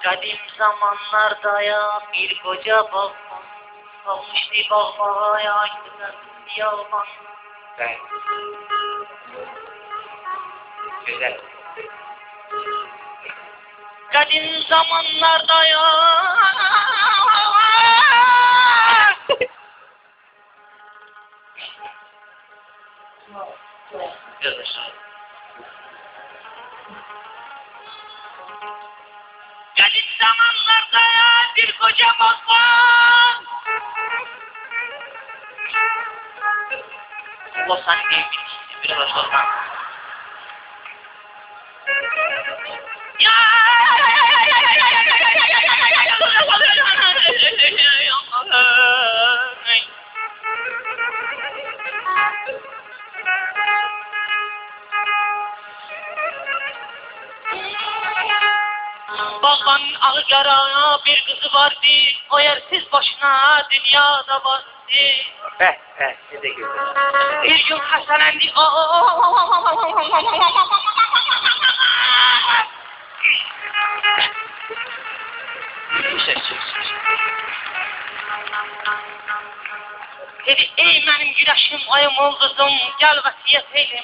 Kadim zamanlarda ya bir koca balkon kalmıştı bağbağaya açtılar yalman. Ben. Güzel. Kadim zamanlarda ya Yazır. Kadim zamanlarda ya bir koca balkon. Los Angeles bir başlardan. Ya Bağban Ağyara bir kızı vardı, o yersiz başına dünyada vardı. Ne de güzel. Bir gün hastanendi, dedi, ey benim güneşim, ayım olduzum, gel vasiyet eylem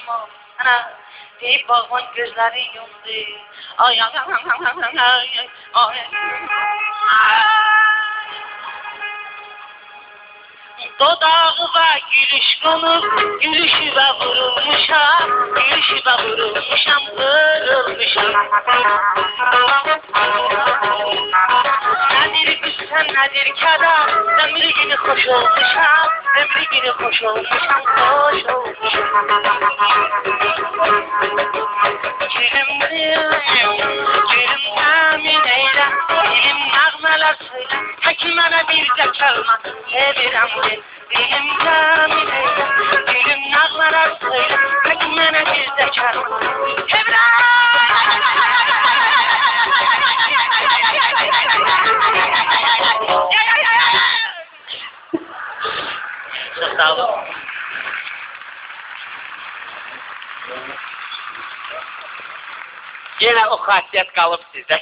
ana. Deyip bağban gözleri yumdu. Ay ay ay ay ay ay ay. Dodağı ve gülüş konur, gülüşü ve vurulmuşam, gülüşü ve vurulmuşam, kırılmışam. Nedir güzel, nedir keder, ömrü günü hoş olmuşam, ömrü günü hoş olmuşam, hoş olmuşam. Gülüm gülüm temin eyle, dilim nağmeler söyle, hekimene bir de çalma, sevirem de. Dilim temin eyle, gülüm nağmeler söyle, hekimene bir de çalma, sevirem. Çok sağ olun. Yine o hasiyet kalıp size.